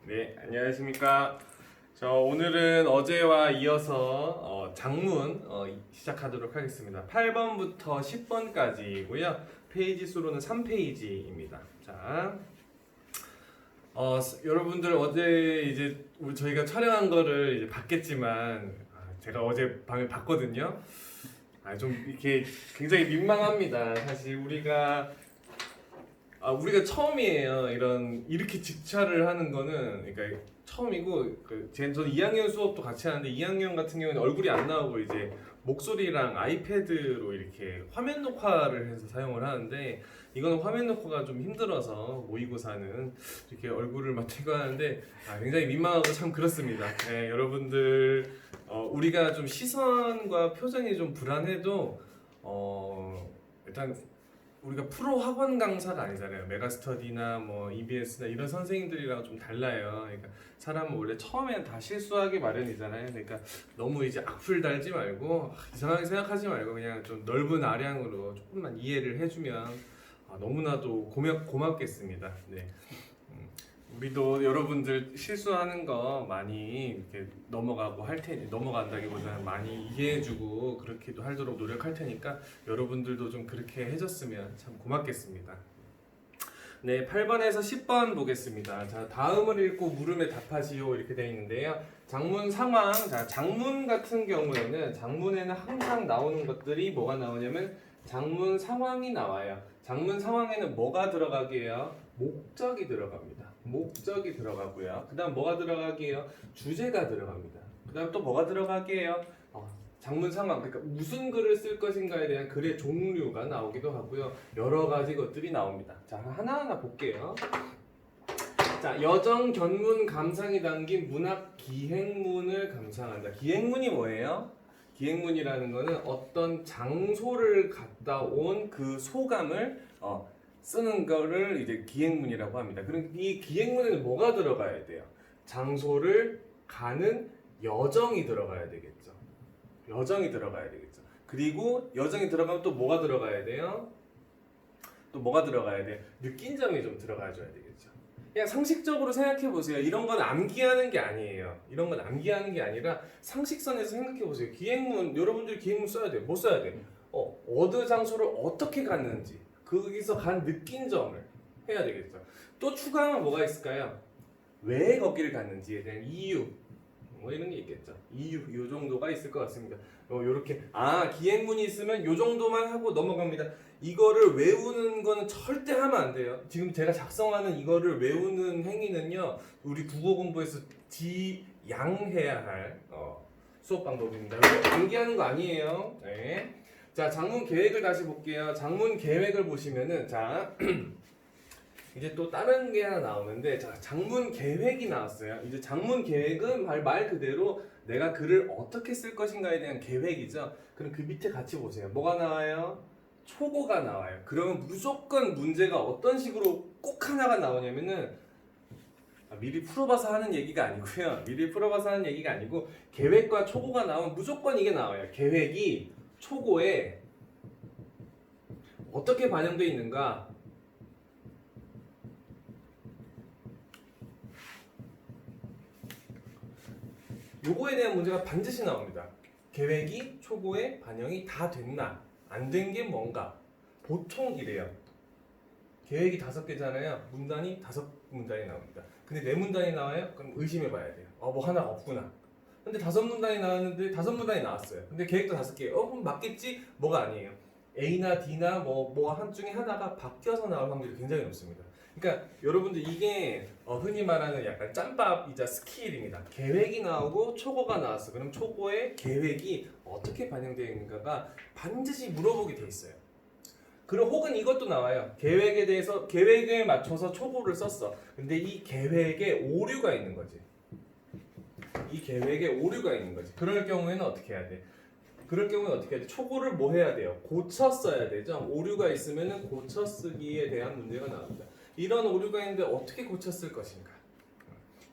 네, 안녕하십니까. 오늘은 어제와 이어서 장문 시작하도록 하겠습니다. 8번부터 10번까지고요. 페이지 수로는 3페이지입니다. 자, 여러분들 어제 이제 저희가 촬영한 거를 이제 봤겠지만 제가 어제 밤에 봤거든요. 좀 이렇게 굉장히 민망합니다. 사실 우리가 처음이에요. 이렇게 직찰을 하는 거는 그러니까 처음이고 저는 2학년 수업도 같이 하는데 2학년 같은 경우는 얼굴이 안 나오고 이제 목소리랑 아이패드로 이렇게 화면 녹화를 해서 사용을 하는데 이거는 화면 녹화가 좀 힘들어서 모의고사는 이렇게 얼굴을 맞추고 하는데 굉장히 민망하고 참 그렇습니다. 네, 여러분들 우리가 좀 시선과 표정이 좀 불안해도 일단 우리가 프로 학원 강사가 아니잖아요. 메가스터디나 뭐 EBS나 이런 선생님들이랑 좀 달라요. 그러니까 사람은 원래 처음엔 다 실수하기 마련이잖아요. 그러니까 너무 이제 악플 달지 말고 이상하게 생각하지 말고 그냥 좀 넓은 아량으로 조금만 이해를 해주면 너무나도 고맙겠습니다. 네. 우리도 여러분들 실수하는 거 많이 이렇게 넘어가고 할 테니 넘어간다기보다는 많이 이해해주고 그렇게도 하도록 노력할 테니까 여러분들도 좀 그렇게 해줬으면 참 고맙겠습니다. 네, 8번에서 10번 보겠습니다. 자, 다음을 읽고 물음에 답하시오 이렇게 되어 있는데요. 장문 상황, 자, 장문 같은 경우에는 장문에는 항상 나오는 것들이 뭐가 나오냐면 장문 상황이 나와요. 장문 상황에는 뭐가 들어가게요? 목적이 들어갑니다. 목적이 들어가고요. 그 다음 뭐가 들어가게요? 주제가 들어갑니다. 그 다음 또 뭐가 들어가게요? 장문 상황, 그러니까 무슨 글을 쓸 것인가에 대한 글의 종류가 나오기도 하고요. 여러 가지 것들이 나옵니다. 자, 하나하나 볼게요. 자, 여정 견문 감상이 담긴 문학 기행문을 감상한다. 기행문이 뭐예요? 기행문이라는 거는 어떤 장소를 갔다 온 그 소감을 쓰는 거를 이제 기행문이라고 합니다. 그럼 이 기행문에는 뭐가 들어가야 돼요? 장소를 가는 여정이 들어가야 되겠죠. 여정이 들어가야 되겠죠. 그리고 여정이 들어가면 또 뭐가 들어가야 돼요? 또 뭐가 들어가야 돼요? 느낀 점이 좀 들어가 줘야 되겠죠. 그냥 상식적으로 생각해 보세요. 이런 건 암기하는 게 아니에요. 이런 건 암기하는 게 아니라 상식선에서 생각해 보세요. 기행문, 여러분들 기행문 써야 돼요. 뭐 써야 돼요? 어느 장소를 어떻게 갔는지, 거기서 간 느낀 점을 해야 되겠죠. 또 추가하면 뭐가 있을까요? 왜 거기를 갔는지에 대한 이유, 뭐 이런 게 있겠죠. 이유, 요 정도가 있을 것 같습니다. 요렇게 기행문이 있으면 요 정도만 하고 넘어갑니다. 이거를 외우는 거는 절대 하면 안 돼요. 지금 제가 작성하는 이거를 외우는 행위는요, 우리 국어 공부에서 지양해야 할 수업 방법입니다. 암기하는 거 아니에요. 네. 자, 장문 계획을 다시 볼게요. 장문 계획을 보시면은 자 이제 또 다른 게 하나 나오는데 자, 장문 계획이 나왔어요. 이제 장문 계획은 말 그대로 내가 글을 어떻게 쓸 것인가에 대한 계획이죠. 그럼 그 밑에 같이 보세요. 뭐가 나와요? 초고가 나와요. 그러면 무조건 문제가 어떤 식으로 꼭 하나가 나오냐면은 미리 풀어봐서 하는 얘기가 아니고요. 미리 풀어봐서 하는 얘기가 아니고 계획과 초고가 나오면 무조건 이게 나와요. 계획이 초고에 어떻게 반영되어 있는가? 요거에 대한 문제가 반드시 나옵니다. 계획이 초고에 반영이 다 됐나? 안 된 게 뭔가? 보통 이래요. 계획이 5개잖아요. 문단이 5문단이 나옵니다. 근데 4문단이 나와요? 그럼 의심해 봐야 돼요. 뭐 하나가 없구나. 근데 5문단이 나왔는데 5문단이 나왔어요. 근데 계획도 5개. 그럼 맞겠지? 뭐가 아니에요. A나 D나 뭐 한 중에 하나가 바뀌어서 나올 확률이 굉장히 높습니다. 그러니까 여러분들 이게 흔히 말하는 약간 짬밥이자 스킬입니다. 계획이 나오고 초고가 나왔어. 그럼 초고의 계획이 어떻게 반영되어 있는가가 반드시 물어보게 돼 있어요. 그리고 혹은 이것도 나와요. 계획에 대해서 계획에 맞춰서 초고를 썼어. 근데 이 계획에 오류가 있는 거지. 이 계획에 오류가 있는 거지. 그럴 경우에는 어떻게 해야 돼? 그럴 경우는 어떻게 해야 돼? 초고를 뭐 해야 돼요? 고쳐 써야 되죠. 오류가 있으면은 고쳐 쓰기에 대한 문제가 나옵니다. 이런 오류가 있는데 어떻게 고쳐 쓸 것인가?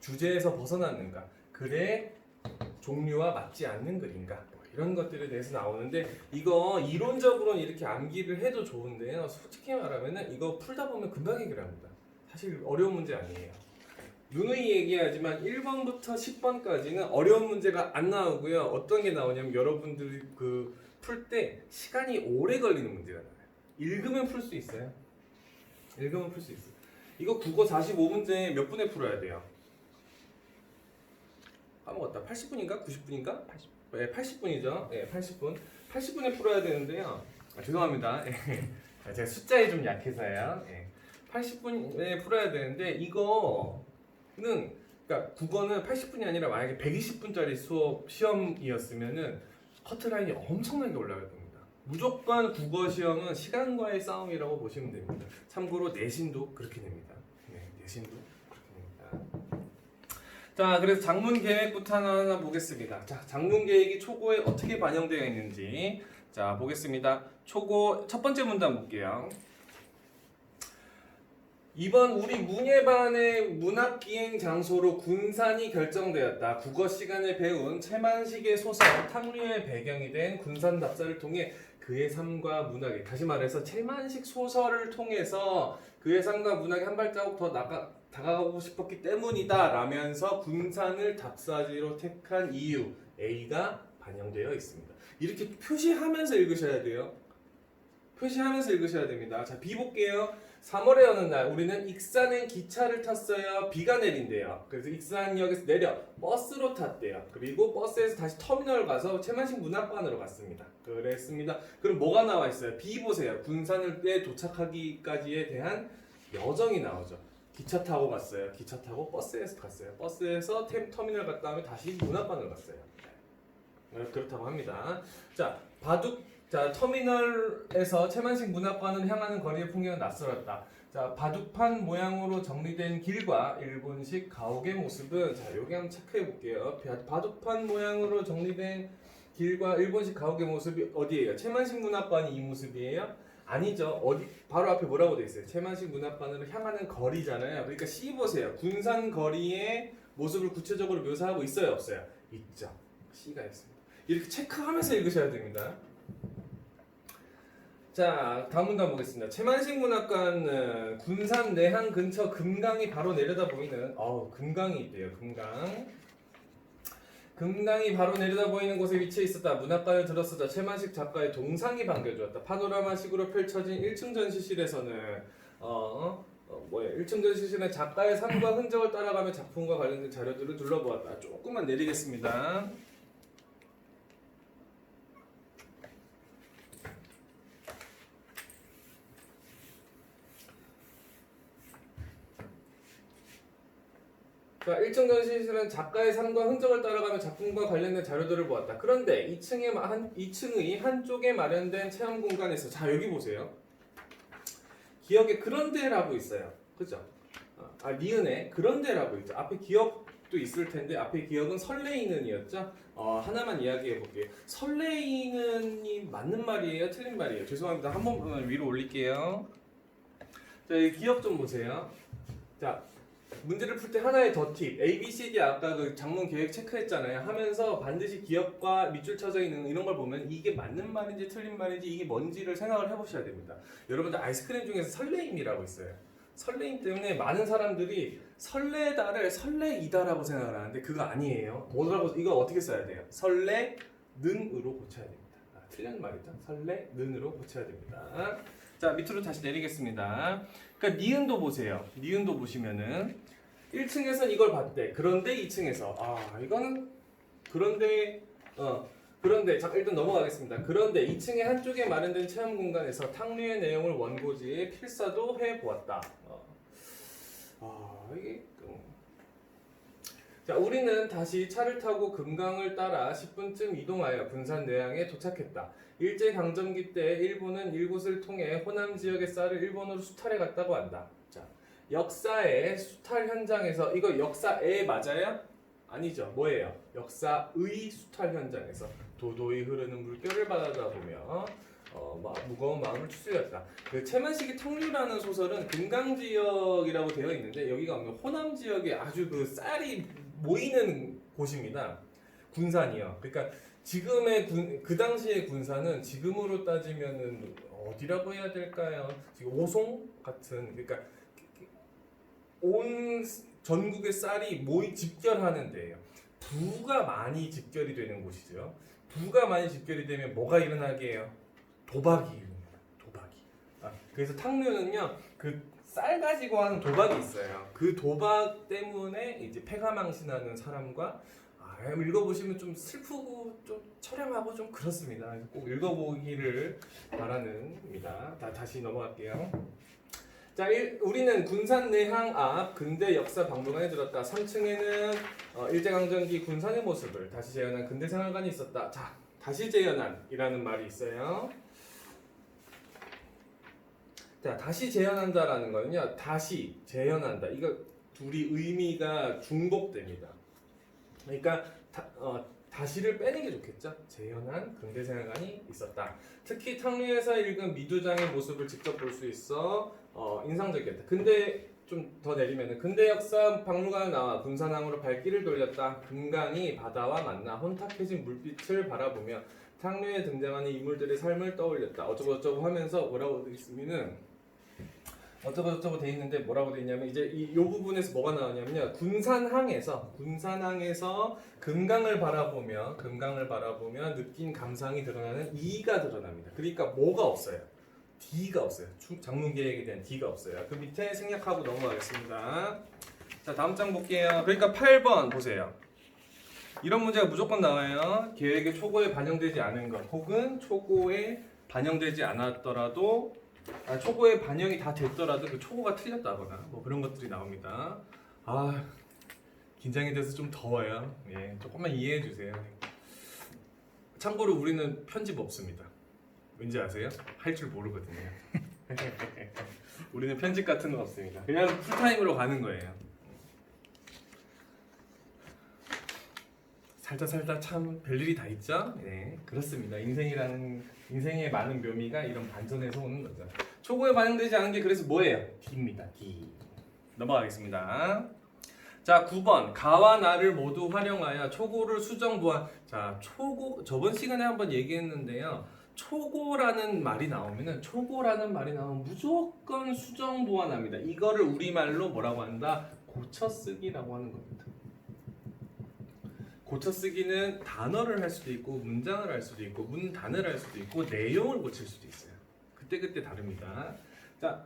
주제에서 벗어났는가? 글의 종류와 맞지 않는 글인가? 이런 것들에 대해서 나오는데 이거 이론적으로는 이렇게 암기를 해도 좋은데요. 솔직히 말하면은 이거 풀다 보면 금방 해결합니다. 사실 어려운 문제 아니에요. 누누이 얘기하지만 1번부터 10번까지는 어려운 문제가 안 나오고요. 어떤 게 나오냐면 여러분들이 그 풀 때 시간이 오래 걸리는 문제가 나와요. 읽으면 풀 수 있어요. 읽으면 풀 수 있어요. 이거 국어 45문제 몇 분에 풀어야 돼요? 까먹었다. 80분인가? 90분인가? 80. 네, 80분이죠. 네, 80분. 80분에 풀어야 되는데요. 죄송합니다. 제가 숫자에 좀 약해서요. 80분에 풀어야 되는데 이거는 그러니까 국어는 80분이 아니라 만약에 120분짜리 수업 시험이었으면은 커트라인이 엄청나게 올라갈 겁니다. 무조건 국어 시험은 시간과의 싸움이라고 보시면 됩니다. 참고로 내신도 그렇게 됩니다. 네, 내신도 그렇게 됩니다. 자, 그래서 장문 계획부터 하나 보겠습니다. 자, 장문 계획이 초고에 어떻게 반영되어 있는지 자 보겠습니다. 초고 첫 번째 문단 볼게요. 이번 우리 문예반의 문학기행 장소로 군산이 결정되었다. 국어 시간에 배운 채만식의 소설 탕류의 배경이 된 군산 답사를 통해 그의 삶과 문학에 다시 말해서 채만식 소설을 통해서 그의 삶과 문학에 한 발자국 더 다가가고 싶었기 때문이다 라면서 군산을 답사지로 택한 이유 A가 반영되어 있습니다. 이렇게 표시하면서 읽으셔야 돼요. 표시하면서 읽으셔야 됩니다. 자, B 볼게요. 3월의 어느 날 우리는 익산행 기차를 탔어요. 비가 내린대요. 그래서 익산역에서 내려 버스로 탔대요. 그리고 버스에서 다시 터미널 가서 채만식 문학관으로 갔습니다. 그랬습니다. 그럼 뭐가 나와 있어요? B 보세요. 군산에 도착하기까지에 대한 여정이 나오죠. 기차 타고 갔어요. 기차 타고 버스에서 갔어요. 버스에서 터미널 갔다 오면 다시 문학관으로 갔어요. 그렇다고 합니다. 자, 자, 터미널에서 채만식 문학관을 향하는 거리의 풍경은 낯설었다. 자, 바둑판 모양으로 정리된 길과 일본식 가옥의 모습은 자, 여기 한번 체크해 볼게요. 바둑판 모양으로 정리된 길과 일본식 가옥의 모습이 어디예요? 채만식 문학관이 이 모습이에요? 아니죠. 어디 바로 앞에 뭐라고 돼 있어요? 채만식 문학관으로 향하는 거리잖아요. 그러니까 C 보세요. 군산 거리의 모습을 구체적으로 묘사하고 있어요, 없어요? 있죠. C가 있습니다. 이렇게 체크하면서 읽으셔야 됩니다. 자, 다음 문단 보겠습니다. 채만식 문학관은 군산 내항 근처 금강이 바로 내려다 보이는 금강이 있대요. 금강이 바로 내려다 보이는 곳에 위치해 있었다. 문학관을 들었었다. 채만식 작가의 동상이 반겨주었다. 파노라마식으로 펼쳐진 1층 전시실에서는 1층 전시실은 작가의 삶과 흔적을 따라가며 작품과 관련된 자료들을 둘러보았다. 조금만 내리겠습니다. 자, 1층 전시실은 작가의 삶과 흔적을 따라가며 작품과 관련된 자료들을 보았다. 그런데 2층의 한쪽에 마련된 체험 공간에서 자, 여기 보세요. 기억에 그런데라고 있어요. 그죠? 니은에 그런데라고 있죠. 앞에 기억도 있을 텐데 앞에 기억은 설레이는이었죠. 하나만 이야기해 볼게요. 설레이는이 맞는 말이에요? 틀린 말이에요? 죄송합니다. 한 번 위로 올릴게요. 자, 이 기억 좀 보세요. 자, 문제를 풀 때 하나의 더 팁. A, B, C, D 아까 그 장문 계획 체크했잖아요. 하면서 반드시 기억과 밑줄 쳐져 있는 이런 걸 보면 이게 맞는 말인지 틀린 말인지 이게 뭔지를 생각을 해보셔야 됩니다. 여러분들 아이스크림 중에서 설레임이라고 있어요. 설레임 때문에 많은 사람들이 설레다를 설레이다라고 생각을 하는데 그거 아니에요. 이거 어떻게 써야 돼요? 설레는으로 고쳐야 됩니다. 틀린 말이죠. 설레는으로 고쳐야 됩니다. 자, 밑으로 다시 내리겠습니다. 그러니까 니은도 보세요. 니은도 보시면은 1층에선 이걸 봤대. 그런데 2층에서 이거는 그런데 자, 일단 넘어가겠습니다. 그런데 2층의 한쪽에 마련된 체험 공간에서 탕류의 내용을 원고지에 필사도 해 보았다. 이게 자, 우리는 다시 차를 타고 금강을 따라 10분쯤 이동하여 군산 내항에 도착했다. 일제강점기 때 일본은 이곳을 통해 호남 지역의 쌀을 일본으로 수탈해 갔다고 한다. 자, 역사의 수탈 현장에서 이거 역사에 맞아요? 아니죠. 뭐예요? 역사의 수탈 현장에서 도도히 흐르는 물결을 바라다 보며 무거운 마음을 추스렸다. 그 채만식의 탕류라는 소설은 금강 지역이라고 되어 있는데 여기가 호남 지역에 아주 그 쌀이 모이는 곳입니다. 군산이요. 그러니까 지금의 그 당시의 군산은 지금으로 따지면은 어디라고 해야 될까요? 지금 오송 같은 그러니까 온 전국의 쌀이 모이 집결하는 데예요. 부가 많이 집결이 되는 곳이죠. 부가 많이 집결이 되면 뭐가 일어나게 해요? 도박이 일어납니다. 도박이. 그래서 탕류는요, 그 쌀 가지고 하는 도박이 있어요. 그 도박 때문에 이제 패가망신하는 사람과 읽어보시면 좀 슬프고 좀 처량하고 좀 그렇습니다. 꼭 읽어보기를 바라는입니다. 다시 넘어갈게요. 자, 우리는 군산 내항 앞 근대 역사 박물관에 들었다. 3층에는 일제강점기 군산의 모습을 다시 재현한 근대생활관이 있었다. 자, 다시 재현한이라는 말이 있어요. 자, 다시 재현한다라는 거는요, 다시 재현한다. 이거 둘이 의미가 중복됩니다. 그러니까 다시를 빼는 게 좋겠죠. 재현한 근대생활관이 있었다. 특히 탕류에서 읽은 미두장의 모습을 직접 볼 수 있어 인상적이었다. 근데 좀 더 내리면은 근대 역사 박물관에 나와 군산항으로 발길을 돌렸다. 금강이 바다와 만나 혼탁해진 물빛을 바라보며 탕류에 등장하는 인물들의 삶을 떠올렸다. 어쩌고저쩌고 하면서 뭐라고 되어 있으면은 어쩌고저쩌고 돼 있는데 뭐라고 돼 있냐면 이제 이 부분에서 뭐가 나오냐면요, 군산항에서 금강을 바라보며 느낀 감상이 드러나는 이가 드러납니다. 그러니까 뭐가 없어요? D가 없어요. 장문 계획에 대한 D가 없어요. 그 밑에 생략하고 넘어가겠습니다. 자, 다음 장 볼게요. 그러니까 8번 보세요. 이런 문제가 무조건 나와요. 계획의 초고에 반영되지 않은 것, 혹은 초고에 반영되지 않았더라도 초고에 반영이 다 됐더라도 그 초고가 틀렸다거나 뭐 그런 것들이 나옵니다. 긴장이 돼서 좀 더워요. 예, 조금만 이해해 주세요. 참고로 우리는 편집 없습니다. 왠지 아세요? 할 줄 모르거든요. 우리는 편집 같은 거 없습니다. 그냥 풀타임으로 가는 거예요. 살다 참 별일이 다 있죠? 네, 그렇습니다. 인생의 많은 묘미가 이런 반전에서 오는 거죠. 초고에 반영되지 않은 게 그래서 뭐예요? D입니다. D. 넘어가겠습니다. 자, 9번. 가와 나를 모두 활용하여 초고를 수정 보완. 자, 초고 저번 시간에 한번 얘기했는데요. 초고라는 말이 나오면 무조건 수정 보완합니다. 이거를 우리말로 뭐라고 한다? 고쳐쓰기라고 하는 겁니다. 고쳐쓰기는 단어를 할 수도 있고 문장을 할 수도 있고 문단을 할 수도 있고 내용을 고칠 수도 있어요. 그때 다릅니다. 자,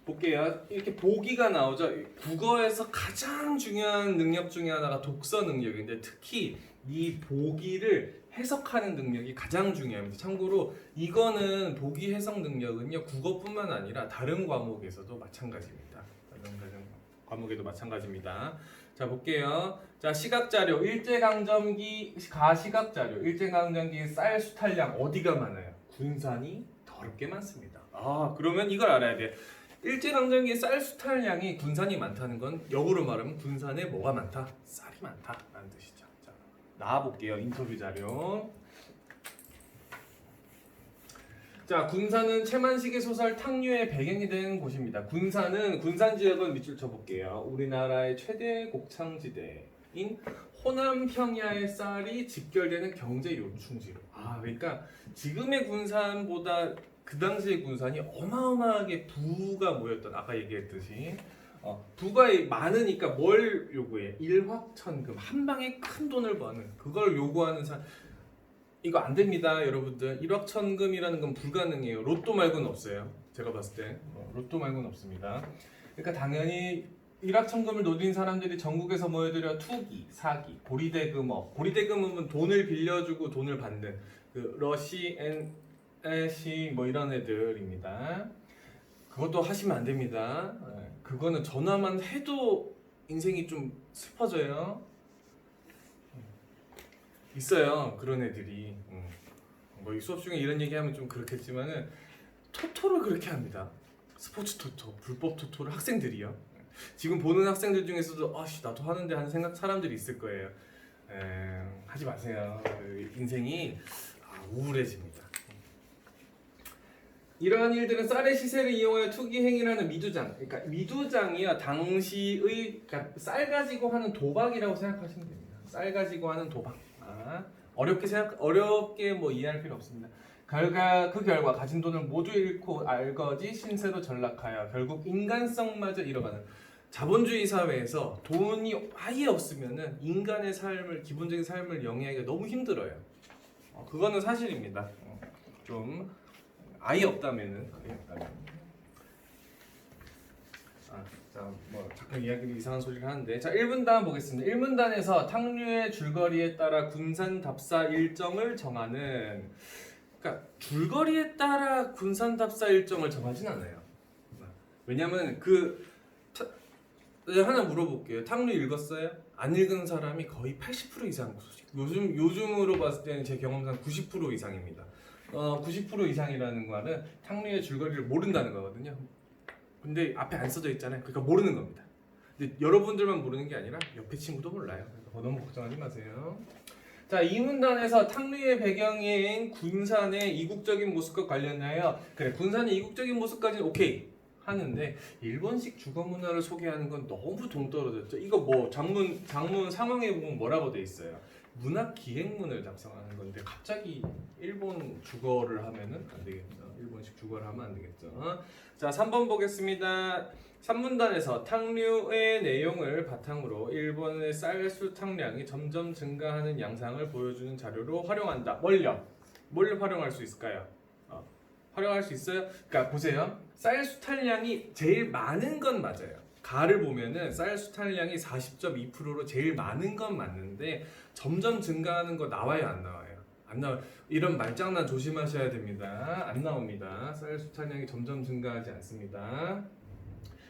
볼게요. 이렇게 보기가 나오죠. 국어에서 가장 중요한 능력 중에 하나가 독서 능력인데 특히 이 보기를 해석하는 능력이 가장 중요합니다. 참고로 이거는 보기 해석 능력은요, 국어뿐만 아니라 다른 과목에서도 마찬가지입니다. 다른 과목에도 마찬가지입니다. 자, 볼게요. 자, 시각자료 일제강점기 가시각자료 일제강점기 쌀 수탈량 어디가 많아요? 군산이 더럽게 많습니다. 그러면 이걸 알아야 돼. 일제강점기 쌀 수탈량이 군산이 많다는 건 역으로 말하면 군산에 뭐가 많다? 쌀이 많다라는 뜻이죠. 자, 나와볼게요. 인터뷰 자료. 자, 군산은 채만식의 소설 탕류의 배경이 된 곳입니다. 군산 지역은 밑줄 쳐볼게요. 우리나라의 최대 곡창지대인 호남 평야의 쌀이 집결되는 경제 요충지로. 그러니까 지금의 군산보다 그 당시의 군산이 어마어마하게 부가 모였던, 아까 얘기했듯이 부가 많으니까 뭘 요구해? 일확천금, 한 방에 큰 돈을 버는 그걸 요구하는 사람. 이거 안 됩니다, 여러분들. 일확천금이라는 건 불가능해요. 로또 말고는 없어요. 제가 봤을 때 로또 말고는 없습니다. 그러니까 당연히 일확천금을 노린 사람들이 전국에서 모여들어 투기, 사기, 고리대금업. 고리대금업은 돈을 빌려주고 돈을 받는 그 러시 앤 애시 뭐 이런 애들입니다. 그것도 하시면 안 됩니다. 그거는 전화만 해도 인생이 좀 슬퍼져요. 있어요, 그런 애들이. 뭐 이 수업 중에 이런 얘기하면 좀 그렇겠지만은 토토를 그렇게 합니다. 스포츠 토토, 불법 토토를 학생들이요. 지금 보는 학생들 중에서도 나도 하는데 하는 사람들이 있을 거예요. 하지 마세요. 인생이 우울해집니다. 이러한 일들은 쌀의 시세를 이용하여 투기 행위라는 미두장. 그러니까 미두장이요, 당시의 그러니까 쌀 가지고 하는 도박이라고 생각하시면 됩니다. 쌀 가지고 하는 도박. 어렵게 뭐 이해할 필요 없습니다. 그 결과 가진 돈을 모두 잃고 알거지 신세로 전락하여 결국 인간성마저 잃어가는. 자본주의 사회에서 돈이 아예 없으면은 인간의 삶을 기본적인 삶을 영위하기가 너무 힘들어요. 그거는 사실입니다. 좀 아예 없다면은 아예 없다면. 자, 뭐 잠깐 이야기를 이상한 소리를 하는데 자 1분단 보겠습니다. 1문단에서 탕류의 줄거리에 따라 군산 답사 일정을 정하는 그러니까 줄거리에 따라 군산 답사 일정을 정하진 않아요. 왜냐면 하나 물어볼게요. 탕류 읽었어요? 안 읽은 사람이 거의 80% 이상 요즘으로 봤을 때는 제 경험상 90% 이상입니다. 90% 이상이라는 거는 탕류의 줄거리를 모른다는 거거든요. 근데 앞에 안 써져 있잖아요. 그러니까 모르는 겁니다. 근데 여러분들만 모르는 게 아니라 옆에 친구도 몰라요. 그러니까 너무 걱정하지 마세요. 자, 이 문단에서 탕류의 배경인 군산의 이국적인 모습과 관련하여 그래 군산의 이국적인 모습까지는 오케이 하는데 일본식 주거 문화를 소개하는 건 너무 동떨어졌죠. 이거 뭐 장문 상황에 보면 뭐라고 돼 있어요. 문학 기행문을 작성하는 건데 갑자기 일본 주거를 하면은 안 되겠죠. 일본식 주거를 하면 안 되겠죠. 자, 3번 보겠습니다. 3문단에서 탕류의 내용을 바탕으로 일본의 쌀수 탕량이 점점 증가하는 양상을 보여주는 자료로 활용한다. 뭘 활용할 수 있을까요? 활용할 수 있어요? 그러니까 보세요. 쌀 수탈량이 제일 많은 건 맞아요. 가를 보면은 쌀 수탈량이 40.2%로 제일 많은 건 맞는데 점점 증가하는 거 나와요, 안 나와요? 안 나와요. 이런 말장난 조심하셔야 됩니다. 안 나옵니다. 쌀 수탈량이 점점 증가하지 않습니다.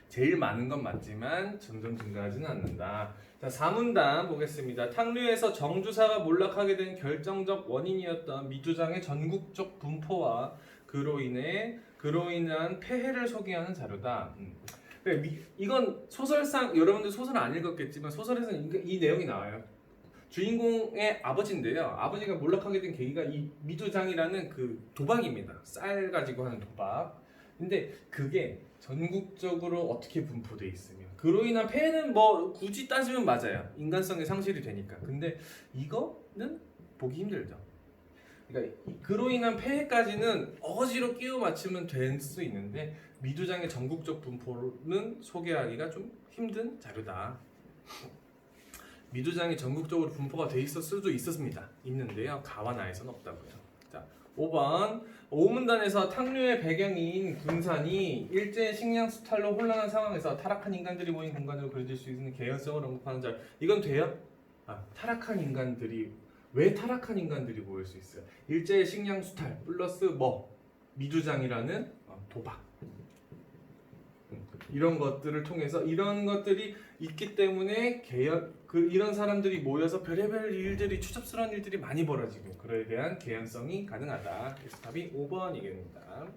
제일 많은 건 맞지만 점점 증가하지는 않는다. 자, 4문단 보겠습니다. 탕류에서 정주사가 몰락하게 된 결정적 원인이었던 미주장의 전국적 분포와 그로 인한 폐해를 소개하는 자료다. 이건 소설상 여러분들 소설 안 읽었겠지만 소설에서는 이 내용이 나와요. 주인공의 아버지인데요. 아버지가 몰락하게 된 계기가 이 미주장이라는 그 도박입니다. 쌀 가지고 하는 도박. 근데 그게 전국적으로 어떻게 분포돼 있으면 그로 인한 폐해는 뭐 굳이 따지면 맞아요. 인간성의 상실이 되니까. 근데 이거는 보기 힘들죠. 그러니까 그로 인한 폐해까지는 어거지로 끼워 맞추면 될 수 있는데 미주장의 전국적 분포는 소개하기가 좀 힘든 자료다. 미주장이 전국적으로 분포가 돼 있을 수도 있는데요. 가와 나에서는 없다고요. 자, 5번 5문단에서 탕류의 배경인 군산이 일제 식량 수탈로 혼란한 상황에서 타락한 인간들이 모인 공간으로 그려질 수 있는 개연성을 언급하는 자료. 이건 돼요? 타락한 인간들이 왜 타락한 인간들이 모일 수 있어요? 일제의 식량 수탈 플러스 미주장이라는 도박 이런 것들을 통해서 이런 것들이 있기 때문에 이런 사람들이 모여서 별의별 일들이 추잡스러운 일들이 많이 벌어지고 그에 대한 개연성이 가능하다. 그래서 답이 5번이겠습니다.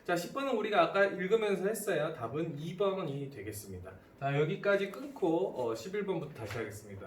자, 10번은 우리가 아까 읽으면서 했어요. 답은 2번이 되겠습니다. 자, 여기까지 끊고 11번부터 다시 하겠습니다.